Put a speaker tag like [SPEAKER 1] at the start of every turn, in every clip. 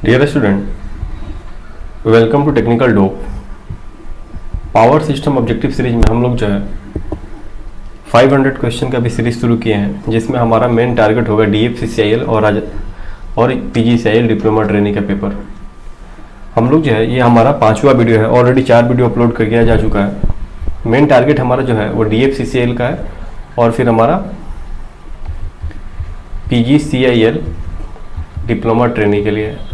[SPEAKER 1] Dear student, welcome to Technical Dope. Power system objective series में हम लोग जो है 500 क्वेश्चन का भी सीरीज शुरू किए हैं, जिसमें हमारा मेन टारगेट होगा DFCCIL और PGCIL डिप्लोमा ट्रेनिंग का पेपर। हम लोग जो है ये हमारा 5वां वीडियो है, ऑलरेडी 4 वीडियो अपलोड कर दिया जा चुका है। मेन टारगेट हमारा जो है वो DFCCIL का है और फिर हमारा PGCIL डिप्लोमा ट्रेनिंग के लिए है।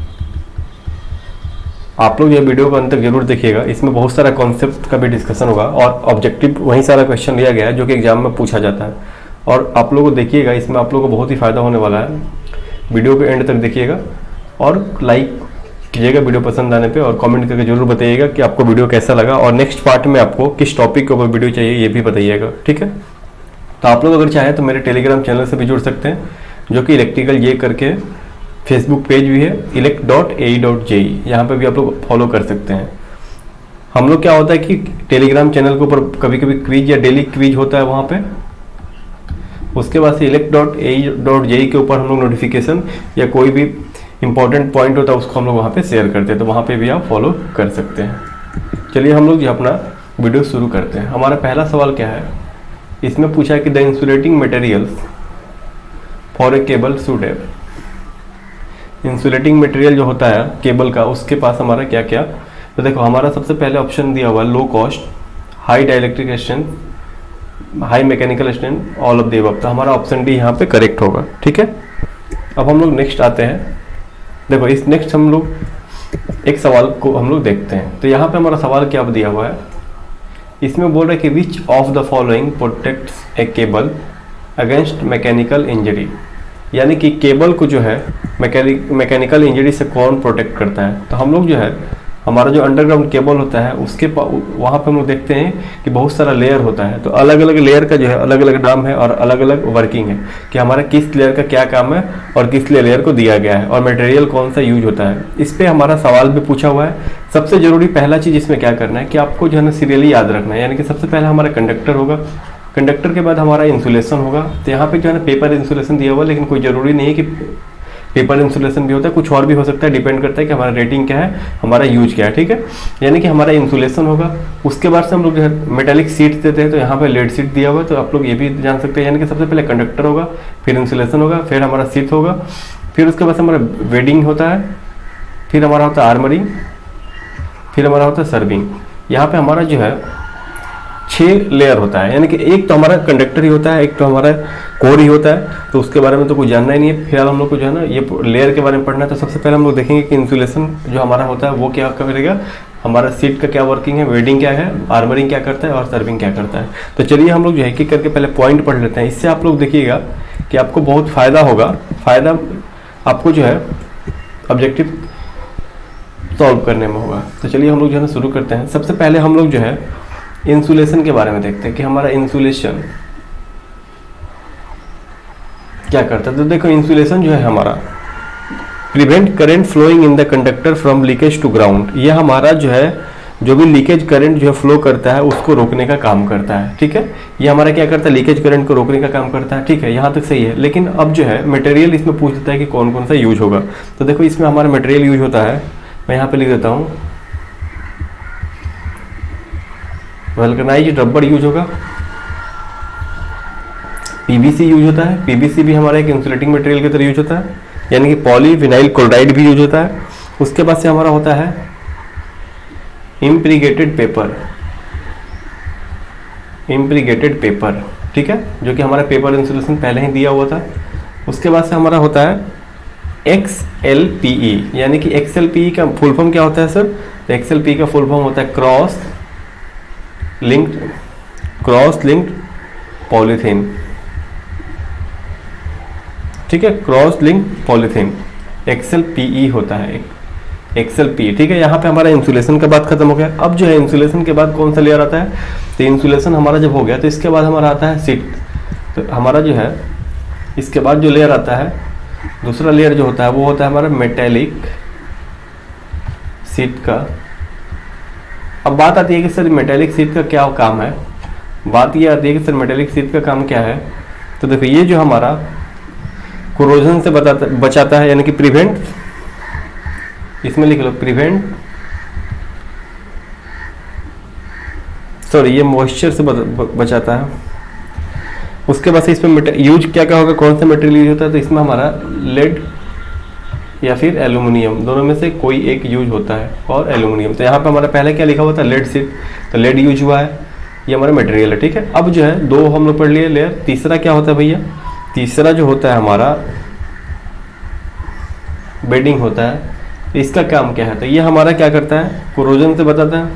[SPEAKER 1] आप लोग ये वीडियो को अंत तक जरूर देखिएगा, इसमें बहुत सारा कॉन्सेप्ट का भी डिस्कशन होगा और ऑब्जेक्टिव वहीं सारा क्वेश्चन लिया गया है जो कि एग्जाम में पूछा जाता है। और आप लोगों को देखिएगा, इसमें आप लोगों को बहुत ही फ़ायदा होने वाला है। वीडियो को एंड तक देखिएगा और लाइक कीजिएगा वीडियो पसंद आने पे, और कमेंट करके जरूर बताइएगा कि आपको वीडियो कैसा लगा और नेक्स्ट पार्ट में आपको किस टॉपिक के ऊपर वीडियो चाहिए ये भी बताइएगा, ठीक है। तो आप लोग अगर चाहें तो मेरे टेलीग्राम चैनल से भी जुड़ सकते हैं, जो कि इलेक्ट्रिकल जे करके फेसबुक पेज भी है, elect.ae.je, यहाँ पे भी आप लोग फॉलो कर सकते हैं। हम लोग क्या होता है कि टेलीग्राम चैनल के ऊपर कभी कभी क्विज या डेली क्विज होता है वहाँ पे, उसके बाद से elect.ae.je के ऊपर हम लोग नोटिफिकेशन या कोई भी इंपॉर्टेंट पॉइंट होता है उसको हम लोग वहाँ पे शेयर करते हैं, तो वहाँ पे भी आप फॉलो कर सकते हैं। चलिए हम लोग जो अपना वीडियो शुरू करते हैं। हमारा पहला सवाल क्या है, इसमें पूछा है कि the insulating materials for a cable should have. Insulating material जो होता है केबल का, उसके पास हमारा क्या क्या, तो देखो हमारा सबसे पहले ऑप्शन दिया हुआ है low cost, high dielectric strength, high mechanical strength, all of the above. तो हमारा ऑप्शन डी यहाँ पे करेक्ट होगा, ठीक है। अब हम लोग नेक्स्ट आते हैं। देखो इस नेक्स्ट हम लोग एक सवाल को हम लोग देखते हैं। तो यहाँ पे हमारा सवाल क्या दिया हुआ है, इसमें बोल रहा है कि which of the following protects A cable against mechanical injury, यानी कि केबल को जो है मैकेनिकल इंजरी से कौन प्रोटेक्ट करता है। तो हम लोग जो है हमारा जो अंडरग्राउंड केबल होता है उसके वहाँ पे हम लोग देखते हैं कि बहुत सारा लेयर होता है, तो अलग अलग लेयर का जो है अलग अलग नाम है और अलग अलग वर्किंग है कि हमारा किस लेयर का क्या काम है और किस लेयर को दिया गया है और मटेरियल कौन सा यूज होता है। इस पर हमारा सवाल भी पूछा हुआ है। सबसे जरूरी पहला चीज़ इसमें क्या करना है कि आपको जो है ना सीरियली याद रखना है, यानी कि सबसे पहले हमारा कंडक्टर होगा, कंडक्टर के बाद हमारा इंसुलेशन होगा। तो यहाँ पे जो है ना पेपर इंसुलेशन दिया हुआ, लेकिन कोई ज़रूरी नहीं है कि पेपर इंसुलेशन भी होता है, कुछ और भी हो सकता है, डिपेंड करता है कि हमारा रेटिंग क्या है, हमारा यूज क्या है, ठीक है। यानी कि हमारा इंसुलेशन होगा। उसके बाद से हम लोग जो है मेटालिक सीट देते हैं, तो यहाँ पे लेड सीट दिया हुआ है, तो आप लोग ये भी जान सकते हैं। यानी कि सबसे पहले कंडक्टर होगा, फिर इंसुलेशन होगा, फिर हमारा सीट होगा, फिर उसके बाद हमारा वेडिंग होता है, फिर हमारा होता है आर्मरिंग, फिर हमारा होता है सर्विंग। यहाँ पे हमारा जो है 6 लेयर होता है, यानी कि एक तो हमारा कंडक्टर ही होता है, एक तो हमारा कोर ही होता है, तो उसके बारे में तो कुछ जानना ही नहीं है। फिलहाल हम लोग को जो है ना ये लेयर के बारे में पढ़ना है। तो सबसे पहले हम लोग देखेंगे कि इंसुलेशन जो हमारा होता है वो क्या करेगा, हमारा सीट का क्या वर्किंग है, वेडिंग क्या है, आर्मरिंग क्या करता है और सर्विंग क्या करता है। तो चलिए हम लोग जो है एक एक करके पहले पॉइंट पढ़ लेते हैं। इससे आप लोग देखिएगा कि आपको बहुत फ़ायदा होगा, फ़ायदा आपको जो है ऑब्जेक्टिव सॉल्व करने में होगा। तो चलिए हम लोग जो है ना शुरू करते हैं। सबसे पहले हम लोग जो है इंसुलेशन के बारे में देखते हैं कि हमारा इंसुलेशन क्या करता है। तो देखो इंसुलेशन जो है हमारा prevent current flowing in the conductor from leakage to ground. ये हमारा जो है जो भी लीकेज करंट जो है फ्लो करता है उसको रोकने का काम करता है, ठीक है। ये हमारा क्या करता है, लीकेज करंट को रोकने का काम करता है, ठीक है। यहाँ तक सही है। लेकिन अब जो है मटेरियल इसमें पूछ देता है कि कौन कौन सा यूज होगा। तो देखो इसमें हमारा मटेरियल यूज होता है, मैं यहाँ पे लिख देता हूँ, वल्कनाइज्ड रबर यूज होगा, पीवीसी यूज होता है। पीवीसी भी हमारा एक इंसुलेटिंग मटेरियल की तरह यूज होता है, यानी कि पॉलीविनाइल क्लोराइड भी यूज होता है। उसके बाद से हमारा होता है इम्प्रीगेटेड पेपर, इम्प्रीगेटेड पेपर, ठीक है, जो कि हमारा पेपर इंसुलेशन पहले ही दिया हुआ था। उसके बाद से हमारा होता है XLPE, यानी कि XLPE का फुल फॉर्म क्या होता है सर, तो XLPE का फुल फॉर्म होता है क्रॉस लिंक्ड पॉलीथीन, ठीक है, क्रॉस लिंक पॉलीथीन XLPE होता है, XLPE, ठीक है। यहाँ पे हमारा इंसुलेशन का बात खत्म हो गया। अब जो है इंसुलेशन के बाद कौन सा लेयर आता है, तो इंसुलेशन हमारा जब हो गया तो इसके बाद हमारा आता है सीट। तो हमारा जो है इसके बाद जो लेयर आता है, दूसरा लेयर जो होता है वो होता है हमारा मेटेलिक सीट का। अब बात आती है कि सर मेटेलिक सीट का क्या काम है। बात ये आती है कि सर मेटेलिक सीट का काम क्या है। तो देखो ये जो हमारा कोरोजन से बचाता है, यानी कि प्रिवेंट इसमें लिख लो प्रिवेंट, सॉरी ये मॉइस्चर से बचाता है। उसके बाद से इसमें यूज क्या क्या होगा, कौन सा मटेरियल यूज होता है, तो इसमें हमारा लेड या फिर एल्यूमिनियम, दोनों में से कोई एक यूज होता है, और एल्यूमिनियम। तो यहाँ पे हमारा पहले क्या लिखा हुआ था, लेड सीट, तो लेड यूज हुआ है, ये हमारा मटेरियल है, ठीक है। अब जो है दो हम लोग पढ़ लिए लेयर, तीसरा क्या होता है भैया, तीसरा जो होता है हमारा बेडिंग होता है। इसका काम क्या है, तो ये हमारा क्या करता है, कोरोजन से बचाता है,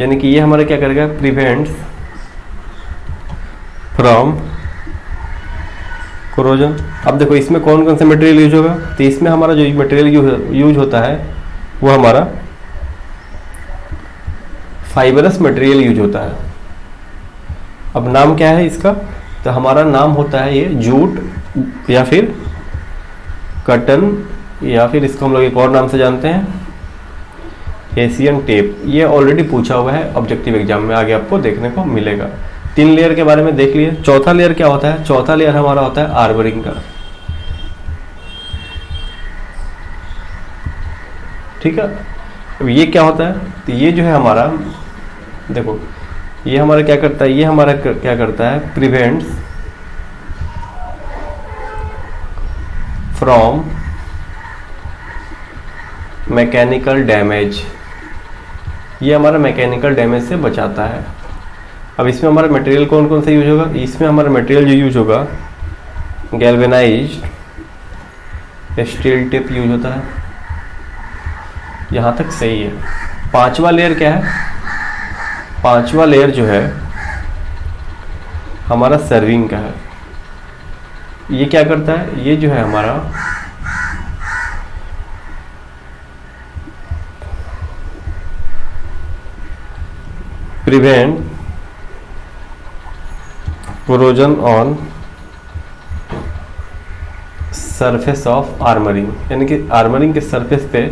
[SPEAKER 1] यानी कि ये हमारा क्या करेगा, प्रिवेंट्स फ्रॉम कोरोजन। अब देखो इसमें कौन कौन सा मटेरियल यूज होगा, तो इसमें हमारा जो मटेरियल यूज होता है वो हमारा फाइबरस मटेरियल यूज होता है। अब नाम क्या है इसका, तो हमारा नाम होता है ये जूट या फिर कटन, या फिर इसको हम लोग एक और नाम से जानते हैं एशियन टेप। ये ऑलरेडी पूछा हुआ है ऑब्जेक्टिव एग्जाम में, आगे आपको देखने को मिलेगा। 3 लेयर के बारे में देख लिए। चौथा लेयर क्या होता है, चौथा लेयर हमारा होता है आर्मरिंग का, ठीक है। अब ये क्या होता है, तो ये जो है हमारा, देखो ये हमारा क्या करता है, ये हमारा क्या करता है, प्रिवेंट्स फ्रॉम मैकेनिकल डैमेज, ये हमारा मैकेनिकल डैमेज से बचाता है। अब इसमें हमारा मटेरियल कौन कौन सा यूज होगा, इसमें हमारा मटेरियल जो यूज होगा गैल्वेनाइज्ड स्टील टिप यूज होता है, यहाँ तक सही है। पांचवा लेयर क्या है, पांचवा लेयर जो है हमारा सर्विंग का है। ये क्या करता है, ये जो है हमारा prevent corrosion on surface of armouring, यानी कि आर्मरिंग के सरफेस पे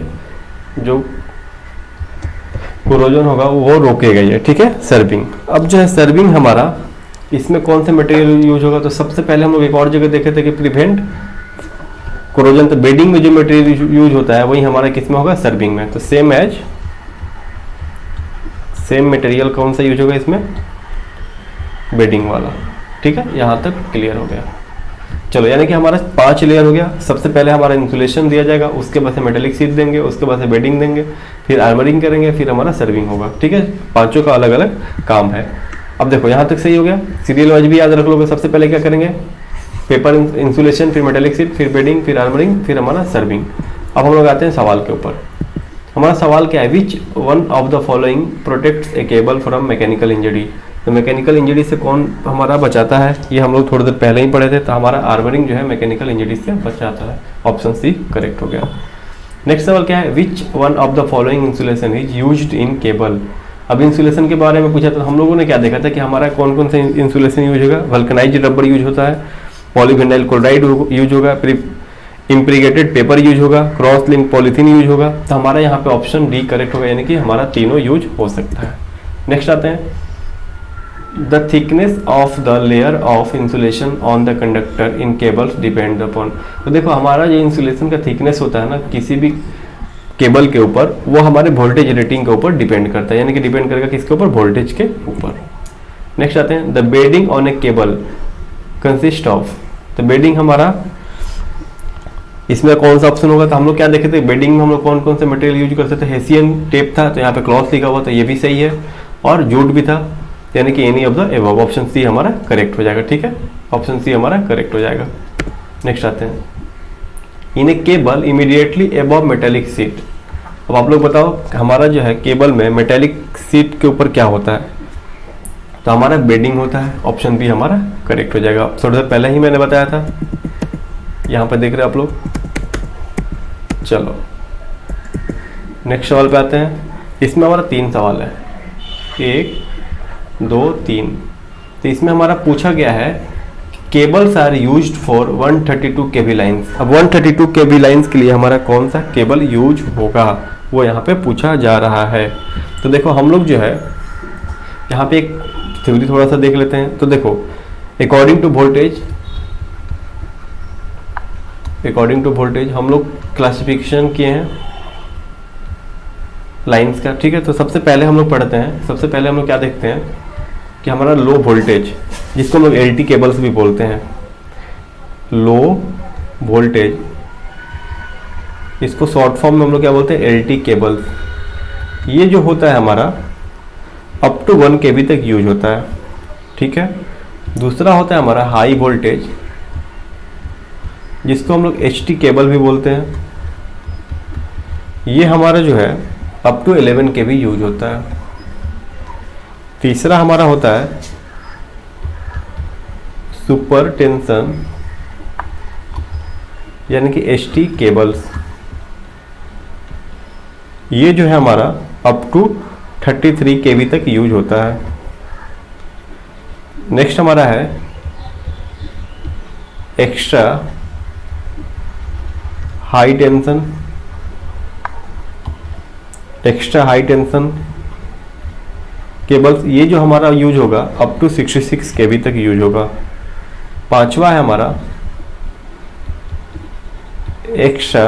[SPEAKER 1] जो कोरोजन होगा वो रोकेगा ये, ठीक है, सर्विंग। अब जो है सर्विंग हमारा, इसमें कौन से मटेरियल यूज होगा, तो सबसे पहले हम लोग एक और जगह देखे थे कि प्रिवेंट कोरोजन, तो बेडिंग में जो मटेरियल यूज होता है वही हमारा किस में होगा, सर्विंग में। तो सेम मटेरियल कौन सा यूज होगा इसमें, बेडिंग वाला, ठीक है। यहाँ तक क्लियर हो गया। चलो यानी कि हमारा 5 लेयर हो गया। सबसे पहले हमारा इंसुलेशन दिया जाएगा, उसके बाद से मेटेलिक शीट देंगे, उसके बाद से बेडिंग देंगे, फिर आर्मरिंग करेंगे, फिर हमारा सर्विंग होगा, ठीक है। पांचों का अलग अलग काम है। अब देखो यहाँ तक सही हो गया। सीरियल वाइज भी याद रख लोगे। सबसे पहले क्या करेंगे, पेपर इंसुलेशन, फिर मेटेलिक शीट, फिर बेडिंग, फिर आर्मरिंग, फिर हमारा सर्विंग। अब हम लोग आते हैं सवाल के ऊपर। हमारा सवाल क्या है, which one of the following protects A cable from mechanical injury. तो मैकेनिकल इंजरी से कौन हमारा बचाता है, ये हम लोग थोड़ी देर पहले ही पढ़े थे। तो हमारा आर्मरिंग जो है मैकेनिकल इंजरी से बचाता है। ऑप्शन सी करेक्ट हो गया। नेक्स्ट सवाल क्या है, which one of the following insulation is used in cable. अब इंसुलेशन के बारे में पूछा था, हम लोगों ने क्या देखा था कि हमारा कौन कौन सा इंसुलेशन यूज होगा, वल्कनाइज्ड रबर यूज होता है, पॉलीविनाइल क्लोराइड यूज होगा, इम्प्रीगेटेड पेपर यूज होगा, क्रॉस लिंक पॉलीथीन यूज होगा। तो हमारा यहाँ पे ऑप्शन डी करेक्ट होगा, यानी कि हमारा तीनों यूज हो सकता है। नेक्स्ट आते हैं, the thickness of the layer of insulation on the conductor in cables depend upon. तो देखो हमारा जो इंसुलेशन का थिकनेस होता है ना किसी भी केबल के ऊपर, वो हमारे वोल्टेज रेटिंग के ऊपर डिपेंड करता है, यानी कि डिपेंड करेगा किसके ऊपर, वोल्टेज के ऊपर। नेक्स्ट आते हैं, the bedding on a cable consist of. तो बेडिंग हमारा, इसमें कौन सा ऑप्शन होगा, तो हम लोग क्या देखे थे, बेडिंग में हम लोग कौन कौन से मटेरियल यूज करते थे, हेसियन टेप था, तो यहाँ पे क्लॉथ लिखा हुआ था, ये भी सही है, और जूट भी था, यानी कि any of the above. Option C हमारा करेक्ट हो जाएगा, ठीक है, ऑप्शन सी हमारा करेक्ट हो जाएगा। नेक्स्ट आते हैं, in a cable immediately above metallic sheath. अब आप लोग बताओ हमारा जो है केबल में मेटेलिक सीट के ऊपर क्या होता है, तो हमारा बेडिंग होता है। ऑप्शन बी हमारा करेक्ट हो जाएगा। थोड़ी देर पहले ही मैंने बताया था, यहाँ पर देख रहे हैं आप लोग। चलो नेक्स्ट सवाल पे आते हैं। इसमें हमारा 3 सवाल है, 1 2 3। तो इसमें हमारा पूछा गया है, cables are used for 132 KV lines. अब 132 केबी लाइंस के लिए हमारा कौन सा केबल यूज होगा, वो यहाँ पे पूछा जा रहा है। तो देखो हम लोग जो है यहाँ पे एक थ्योरी थोड़ा सा देख लेते हैं। तो देखो अकॉर्डिंग टू वोल्टेज हम लोग क्लासिफिकेशन किए हैं लाइंस का, ठीक है। तो सबसे पहले हम लोग पढ़ते हैं, सबसे पहले हम लोग क्या देखते हैं कि हमारा लो वोल्टेज, जिसको हम लोग LT केबल्स भी बोलते हैं, लो वोल्टेज, इसको शॉर्ट फॉर्म में हम लोग क्या बोलते हैं, LT केबल्स। ये जो होता है हमारा अप टू 1 kV तक यूज होता है, ठीक है। दूसरा होता है हमारा हाई वोल्टेज, जिसको हम लोग HT केबल भी बोलते हैं। ये हमारा जो है अप टू 11 kV यूज होता है। तीसरा हमारा होता है सुपर टेंशन, यानी कि HT केबल्स। ये जो है हमारा अप टू 33 kV तक यूज होता है। नेक्स्ट हमारा है extra high tension, extra high tension cables. ये जो हमारा यूज होगा अप टू 66 kV तक यूज होगा। पांचवा है हमारा एक्स्ट्रा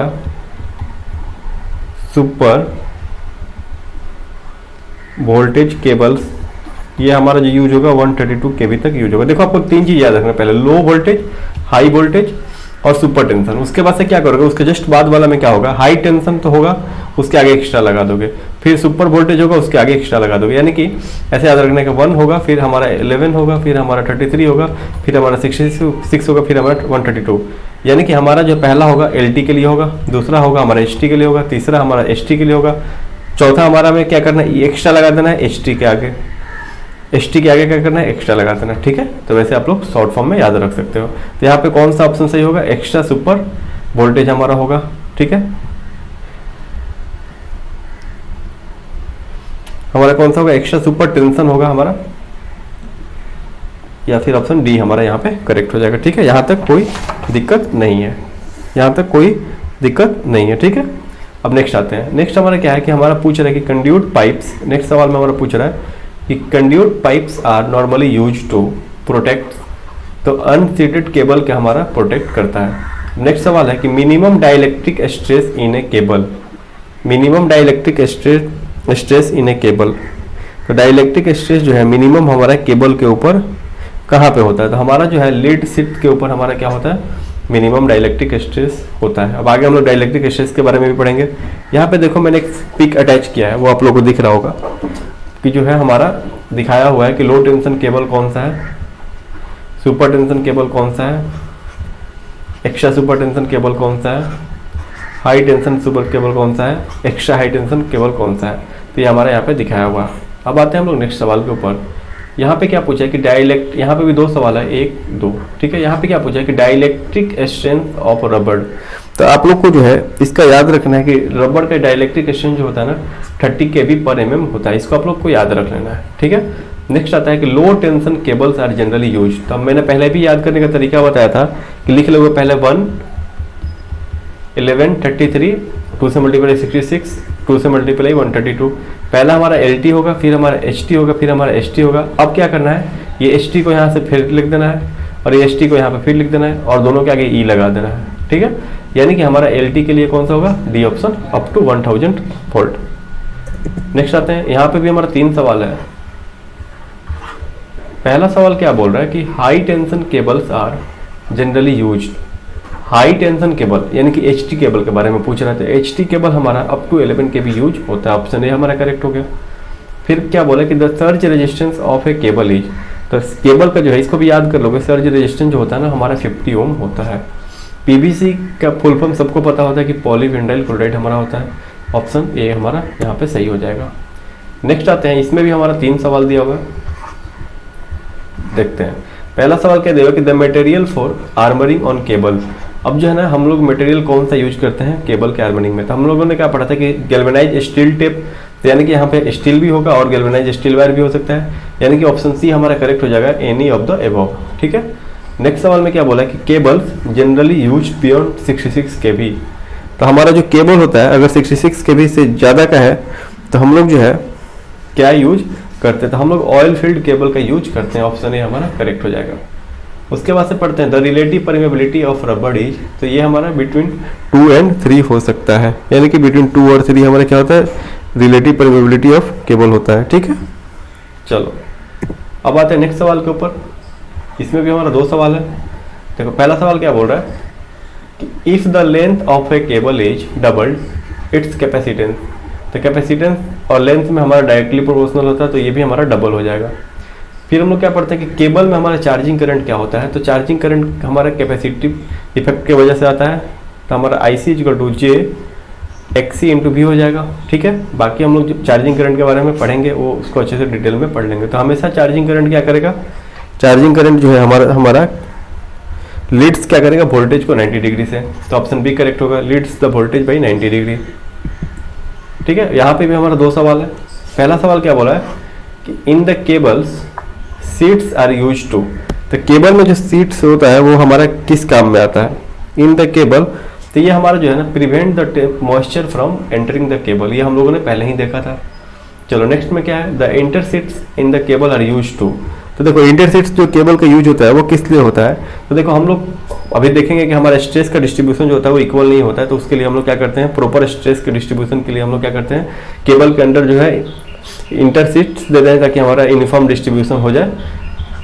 [SPEAKER 1] सुपर वोल्टेज केबल्स। ये हमारा जो यूज होगा 132 kV तक यूज होगा। देखो आपको तीन चीज याद रखना, पहले लो वोल्टेज, हाई वोल्टेज और सुपर टेंशन। उसके बाद से क्या करोगे, उसके जस्ट बाद वाला में क्या होगा, हाई टेंशन तो होगा, उसके आगे एक्स्ट्रा लगा दोगे, फिर सुपर वोल्टेज होगा, उसके आगे एक्स्ट्रा लगा दोगे। यानी कि ऐसे याद रखने का 1 होगा, फिर हमारा 11 होगा, फिर हमारा 33 होगा, फिर हमारा 66 होगा, फिर हमारा 132। यानी कि हमारा जो पहला होगा LT के लिए होगा, दूसरा होगा हमारा HT के लिए होगा, तीसरा हमारा ST के लिए होगा, चौथा हमारा में क्या करना है, एक्स्ट्रा लगा देना है HT के आगे, HT के आगे क्या करना है, एक्स्ट्रा लगा देना है, ठीक है। तो वैसे आप लोग शॉर्ट फॉर्म में याद रख सकते हो। तो यहाँ पे कौन सा ऑप्शन सही होगा, एक्स्ट्रा सुपर वोल्टेज हमारा होगा, ठीक है। हमारा कौन सा होगा, एक्स्ट्रा सुपर टेंशन होगा हमारा, या फिर ऑप्शन डी हमारा यहाँ पे करेक्ट हो जाएगा, ठीक है। यहाँ तक कोई दिक्कत नहीं है, यहाँ तक कोई दिक्कत नहीं है, ठीक है। अब नेक्स्ट आते हैं। नेक्स्ट हमारा क्या है कि हमारा पूछ रहा है कि कंड्यूट पाइप्स, नेक्स्ट सवाल में हमारा पूछ रहा है कि conduit pipes are normally use to protect, तो अनसीटेड केबल क्या हमारा प्रोटेक्ट करता है। नेक्स्ट सवाल है कि minimum dielectric stress in a cable, minimum dielectric stress in a cable. तो डाइलेक्ट्रिक स्ट्रेस जो है मिनिमम हमारा केबल के ऊपर कहाँ पे होता है, तो हमारा जो है लीड शिफ्ट के ऊपर हमारा क्या होता है, मिनिमम डाइलेक्ट्रिक स्ट्रेस होता है। अब आगे हम लोग डाइलेक्ट्रिक स्ट्रेस के बारे में भी पढ़ेंगे। यहाँ पे देखो मैंने एक पिक अटैच किया है, वो आप लोगों को दिख रहा होगा कि जो है हमारा दिखाया हुआ है कि लो टेंशन केबल कौन सा है, सुपर टेंशन केबल कौन सा है, एक्स्ट्रा सुपर टेंशन केबल कौन सा है, हाई टेंशन सुपर केबल कौन सा है, एक्स्ट्रा हाई टेंशन केबल कौन सा है। तो ये हमारा यहाँ पे दिखाया हुआ है। अब आते हैं हम लोग नेक्स्ट सवाल के ऊपर। यहाँ पे क्या पूछा है कि डाइलेक्ट, यहाँ पे भी दो सवाल है, 1 2, ठीक है। यहाँ पे क्या पूछा है कि डाइलेक्ट्रिक स्ट्रेंथ ऑफ रबड़। तो आप लोग को जो है इसका याद रखना है कि रबड़ का डाइलेक्ट्रिक स्ट्रेंथ जो होता है ना 30 kV/mm होता है, इसको आप लोग को याद रख लेना है, ठीक है। नेक्स्ट आता है कि low tension cables are generally use. तो मैंने पहले भी याद करने का तरीका बताया था कि लिख लोगे पहले 1 11 33, 2 से मल्टीप्लाई 66, 2 से मल्टीप्लाई 132। पहला हमारा LT होगा, फिर हमारा HT होगा, फिर हमारा ST होगा। अब क्या करना है, ये ST को यहाँ से फिर लिख देना है और ये ST को यहाँ पे फिर लिख देना है और दोनों के आगे E लगा देना है, ठीक है। यानी कि हमारा LT के लिए कौन सा होगा, D option, up to 1000 volt. Next आते हैं, यहाँ पे भी हमारा 3 सवाल है। पहला सवाल क्या बोल रहा है कि high tension cables are generally used. High tension cable यानी कि HT केबल के बारे में पूछ रहे थे। HT केबल हमारा अप टू 11 kV यूज होता है, ऑप्शन ए हमारा करेक्ट हो गया। फिर क्या बोला कि the surge resistance of A cable is, तो केबल का जो है इसको भी याद कर लोगे, सर्ज रेजिस्टेंस जो होता है ना हमारा 50 ओम होता है। PVC का फुल फॉर्म सबको पता होता है कि पॉलीविनाइल क्लोराइड हमारा होता है, ऑप्शन ए हमारा यहाँ पे सही हो जाएगा। नेक्स्ट आते हैं, इसमें भी हमारा 3 सवाल दिया हुआ है, देखते हैं। पहला सवाल क्या दिया कि the material for armouring on cable. अब जो है ना हम लोग मटेरियल कौन सा यूज करते हैं केबल के आर्मरिंग में, तो हम लोगों ने क्या पढ़ा था कि गैल्वेनाइज स्टील टेप, तो यानी कि यहाँ पे स्टील भी होगा और गैल्वेनाइज स्टील वायर भी हो सकता है, यानी कि ऑप्शन सी हमारा करेक्ट हो जाएगा, एनी ऑफ द अबव, ठीक है। नेक्स्ट सवाल में क्या बोला कि cables generally use beyond 66 kV। तो हमारा जो केबल होता है अगर 66 kV से ज़्यादा का है तो हम लोग जो है क्या यूज करते हैं, तो हम लोग ऑयल फील्ड केबल का यूज करते हैं, ऑप्शन ए हमारा करेक्ट हो जाएगा। उसके बाद से पढ़ते हैं द रिलेटिव परमेबिलिटी ऑफ रबड़ इज, तो ये हमारा बिटवीन 2 and 3 हो सकता है, यानी कि बिटवीन 2 और 3 हमारा क्या होता है, रिलेटिव परमेबिलिटी ऑफ केबल होता है। ठीक है, चलो अब आते हैं नेक्स्ट सवाल के ऊपर। इसमें भी हमारा 2 सवाल है। देखो पहला सवाल क्या बोल रहा है कि if the length of A cable is doubled it's capacitance, तो कैपेसिटेंस और लेंथ में हमारा डायरेक्टली प्रोपोर्शनल होता है, तो ये भी हमारा डबल हो जाएगा। फिर हम लोग क्या पढ़ते हैं कि केबल में हमारा चार्जिंग करंट क्या होता है, तो चार्जिंग करंट हमारा कैपेसिटिव इफेक्ट की वजह से आता है, तो हमारा I C equal to J XC into V हो जाएगा। ठीक है, बाकी हम लोग जो चार्जिंग करंट के बारे में पढ़ेंगे वो उसको अच्छे से डिटेल में पढ़ लेंगे। तो हमेशा चार्जिंग करंट क्या करेगा, चार्जिंग करंट जो है हमारा लीड्स क्या करेगा वोल्टेज को 90 डिग्री से, तो ऑप्शन बी करेक्ट होगा, leads the voltage by 90 degree. ठीक है, यहाँ पे भी हमारा 2 सवाल है। पहला सवाल क्या बोला है कि in the cables sheaths are use to, तो केबल में जो सीट्स होता है वो हमारा किस काम में आता है, इन द केबल, तो ये हमारा जो है ना prevent the moisture from entering the cable, ये हम लोगों ने पहले ही देखा था। चलो नेक्स्ट में क्या है, the intersheaths in the cable are use to, तो देखो इंटरसीट्स जो केबल का यूज होता है वो किस लिए होता है, तो देखो हम लोग अभी देखेंगे कि हमारा स्ट्रेस का डिस्ट्रीब्यूशन जो होता है वो इक्वल नहीं होता है, तो उसके लिए हम लोग क्या करते हैं, प्रॉपर स्ट्रेस के डिस्ट्रीब्यूशन के लिए हम लोग क्या करते हैं, केबल के अंदर जो है इंटरसीट्स दे दें ताकि हमारा यूनिफॉर्म डिस्ट्रीब्यूशन हो जाए।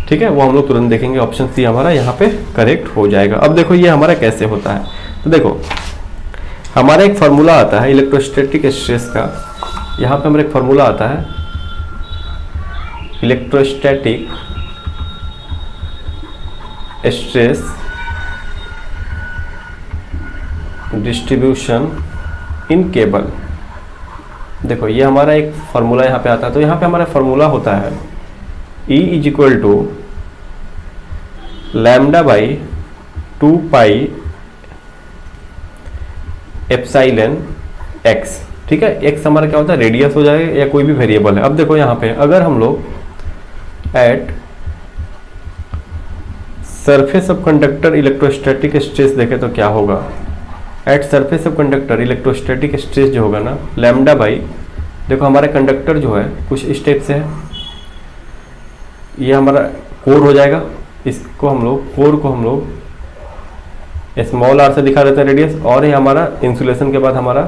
[SPEAKER 1] ठीक है, वो हम लोग तुरंत देखेंगे, ऑप्शन सी हमारा यहाँ पे करेक्ट हो जाएगा। अब देखो ये हमारा कैसे होता है, तो देखो हमारा एक फार्मूला आता है इलेक्ट्रोस्टैटिक स्ट्रेस का, यहाँ पे हमारा एक फार्मूला आता है electrostatic stress distribution in cable. देखो ये हमारा एक फार्मूला यहाँ पे आता है, तो यहाँ पे हमारा फार्मूला होता है E is equal to lambda by 2 pi epsilon x. ठीक है, एक्स हमारा क्या होता है, रेडियस हो जाएगा या कोई भी वेरिएबल है। अब देखो यहाँ पे अगर हम लोग at surface of conductor electrostatic stress देखें तो क्या होगा, at surface of conductor electrostatic stress जो होगा ना लैम्डा बाई, देखो हमारा कंडक्टर जो है कुछ इस टाइप से है, ये हमारा कोर हो जाएगा, इसको हम लोग कोर को हम लोग स्मॉल आर से दिखा देते हैं रेडियस, और ये हमारा इंसुलेशन के बाद हमारा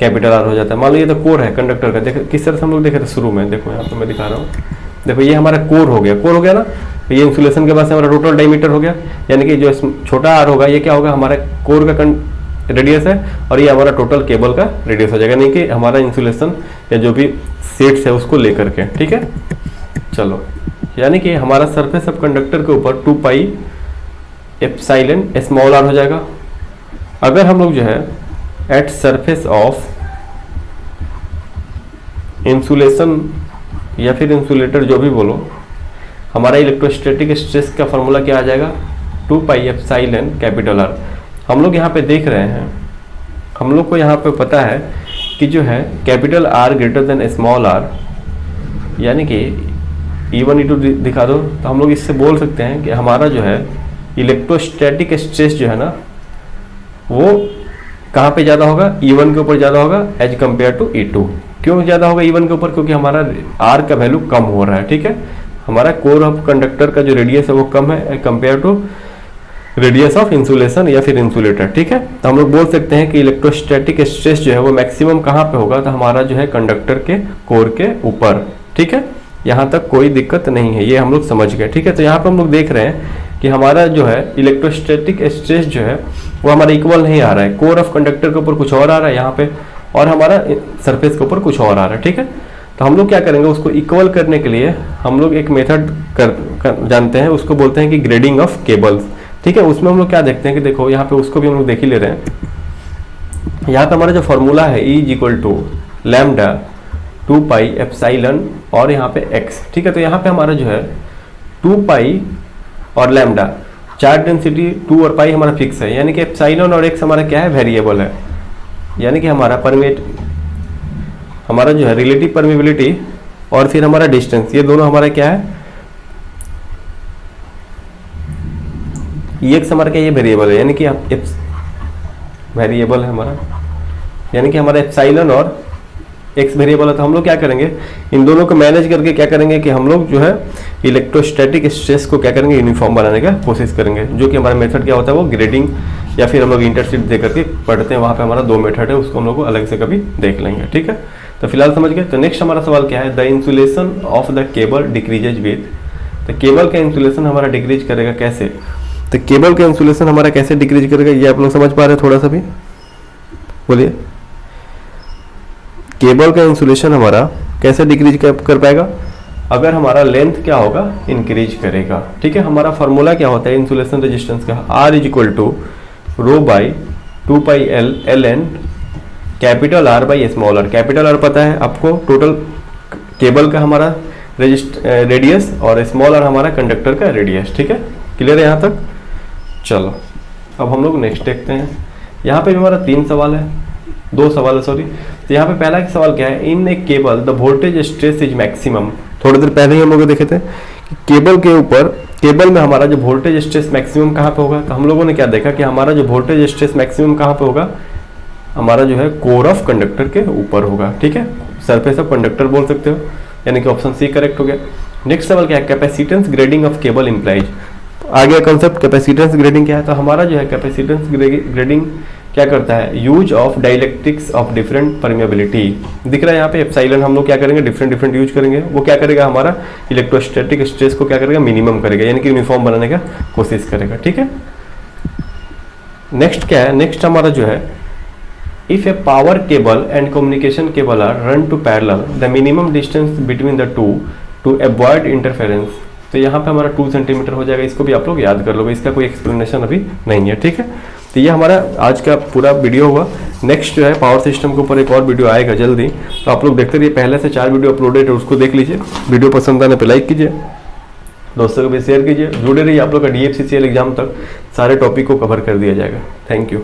[SPEAKER 1] कैपिटल आर हो जाता है। मान लो ये तो कोर है कंडक्टर का, देखो किस तरह से हम लोग देखे थे शुरू में, देखो यहाँ पे मैं दिखा रहा हूँ, देखो ये हमारा कोर हो गया ना, तो ये इंसुलेशन के बाद से हमारा टोटल डायमीटर हो गया, यानी कि जो छोटा आर होगा ये क्या होगा, हमारा कोर का रेडियस है, और ये हमारा टोटल केबल का रेडियस हो जाएगा, नहीं कि हमारा इंसुलेशन या जो भी सेट्स है उसको लेकर के। ठीक है, चलो यानी कि हमारा सरफेस ऑफ कंडक्टर के ऊपर 2 पाई एप्साइलन स्मॉल आर हो जाएगा। अगर हम लोग जो है एट सरफेस ऑफ इंसुलेशन या फिर इंसुलेटर जो भी बोलो, हमारा इलेक्ट्रोस्टैटिक स्ट्रेस का फॉर्मूला क्या आ जाएगा, 2 पाई एप्साइलन कैपिटल आर। हम लोग यहाँ पे देख रहे हैं, हम लोग को यहाँ पे पता है कि जो है capital R greater than small R, यानी कि E1 E2 दिखा दो, तो हम लोग इससे बोल सकते हैं कि हमारा जो है इलेक्ट्रोस्टैटिक स्ट्रेस जो है ना वो कहाँ पे ज़्यादा होगा, E1 के ऊपर ज़्यादा होगा एज कम्पेयर टू E2। क्यों ज़्यादा होगा E1 के ऊपर, क्योंकि हमारा R का वैल्यू कम हो रहा है। ठीक है, हमारा कोर ऑफ कंडक्टर का जो रेडियस है वो कम है compare to radius of insulation या फिर इंसुलेटर। ठीक है, तो हम लोग बोल सकते हैं कि इलेक्ट्रोस्टैटिक स्ट्रेस जो है वो मैक्सिमम कहाँ पे होगा, तो हमारा जो है कंडक्टर के कोर के ऊपर। ठीक है, यहाँ तक कोई दिक्कत नहीं है, ये हम लोग समझ गए। ठीक है, तो यहाँ पे हम लोग देख रहे हैं कि हमारा जो है इलेक्ट्रोस्टैटिक स्ट्रेस जो है वो हमारा इक्वल नहीं आ रहा है, कोर ऑफ कंडक्टर के ऊपर कुछ और आ रहा है यहाँ पे, और हमारा सरफेस के ऊपर कुछ और आ रहा है। ठीक है, तो हम लोग क्या करेंगे, उसको इक्वल करने के लिए हम लोग एक मेथड जानते हैं, उसको बोलते हैं कि ग्रेडिंग ऑफ केबल्स। ठीक है, उसमें हम लोग क्या देखते हैं कि देखो यहाँ पे उसको भी हम लोग देख ही ले रहे हैं। यहाँ पे हमारा जो फॉर्मूला है E is equal to lambda 2 pi epsilon और यहाँ पे x। ठीक है, तो यहाँ पे हमारा जो है 2 पाई और लैम्डा, चार्ज डेंसिटी 2 और पाई हमारा फिक्स है, यानी कि एप्साइलन और x हमारा क्या है, वेरिएबल है, यानी कि हमारा जो है रिलेटिव परमेबिलिटी और फिर हमारा डिस्टेंस, ये दोनों हमारा क्या है, ये x हमारा क्या, ये वेरिएबल है, यानी कि वेरिएबल है हमारा, यानी कि हमारा एप्साइलन और x वेरिएबल है। तो हम लोग क्या करेंगे, इन दोनों को मैनेज करके क्या करेंगे कि हम लोग जो है इलेक्ट्रोस्टैटिक स्ट्रेस को क्या करेंगे, यूनिफॉर्म बनाने का कोशिश करेंगे, जो कि हमारा मेथड क्या होता है, वो ग्रेडिंग या फिर हम लोग इंटरशीट दे करके पढ़ते हैं, वहाँ पे हमारा 2 मेथड है, उसको हम लोग को अलग से कभी देख लेंगे, ठीक है। तो फिलहाल समझ गए। तो नेक्स्ट हमारा सवाल क्या है, the insulation of the cable decreases with, तो केबल का इंसुलेशन हमारा डिक्रीज करेगा कैसे, तो केबल का इंसुलेशन हमारा कैसे डिक्रीज करेगा, ये आप लोग समझ पा रहे हैं थोड़ा सा भी, बोलिए। केबल का इंसुलेशन हमारा कैसे डिक्रीज कर पाएगा, अगर हमारा लेंथ क्या होगा, इंक्रीज करेगा, ठीक है। हमारा फॉर्मूला क्या होता है इंसुलेशन रेजिस्टेंस का, R is equal to rho by 2 pi L L N capital R by small r। Capital R पता है आपको, टोटल केबल का हमारा रेडियस, और स्मॉल r हमारा कंडक्टर का रेडियस, ठीक है। क्लियर है यहाँ तक। चलो अब हम लोग नेक्स्ट देखते हैं। यहाँ पे भी हमारा 3 सवाल है, 2 सवाल है सॉरी। तो यहाँ पे पहला सवाल क्या है, in a cable the voltage stress is maximum. थोड़ी देर पहले ही हम लोग देखे थे कि केबल के ऊपर, केबल में हमारा जो वोल्टेज स्ट्रेस मैक्सिमम कहाँ पे होगा, तो हम लोगों ने क्या देखा कि हमारा जो वोल्टेज स्ट्रेस मैक्सिमम कहाँ पे होगा, हमारा जो है कोर ऑफ कंडक्टर के ऊपर होगा, ठीक है। सरफेस ऑफ कंडक्टर बोल सकते हो, यानी कि ऑप्शन सी करेक्ट हो गया। नेक्स्ट सवाल क्या है, capacitance grading of cable implies. आ गया कॉन्सेप्ट, कैपेसिटेंस ग्रेडिंग क्या है, तो हमारा जो है कैपेसिटेंस ग्रेडिंग क्या करता है, use of dielectrics of different permeability. दिख रहा है यहाँ पे एप्सिलॉन, हम लोग क्या करेंगे, डिफरेंट यूज करेंगे। वो क्या करेगा, हमारा इलेक्ट्रोस्टैटिक स्ट्रेस को क्या करेगा, मिनिमम करेगा, यानी कि यूनिफॉर्म बनाने का कोशिश करेगा, ठीक है। नेक्स्ट क्या है, नेक्स्ट हमारा जो है, if a power cable and communication cable are run to parallel the minimum distance between the two to avoid interference. तो यहाँ पे हमारा 2 सेंटीमीटर हो जाएगा, इसको भी आप लोग याद कर लोगे, इसका कोई एक्सप्लेनेशन अभी नहीं है, ठीक है। तो ये हमारा आज का पूरा वीडियो हुआ। नेक्स्ट जो है पावर सिस्टम के ऊपर एक और वीडियो आएगा जल्दी, तो आप लोग देखते रहिए। पहले से 4 वीडियो अपलोडेड है, उसको देख लीजिए। वीडियो पसंद आने पे लाइक कीजिए, दोस्तों को भी शेयर कीजिए। जुड़े रहिए, आप लोग का DFCCL एग्जाम तक सारे टॉपिक को कवर कर दिया जाएगा। Thank you.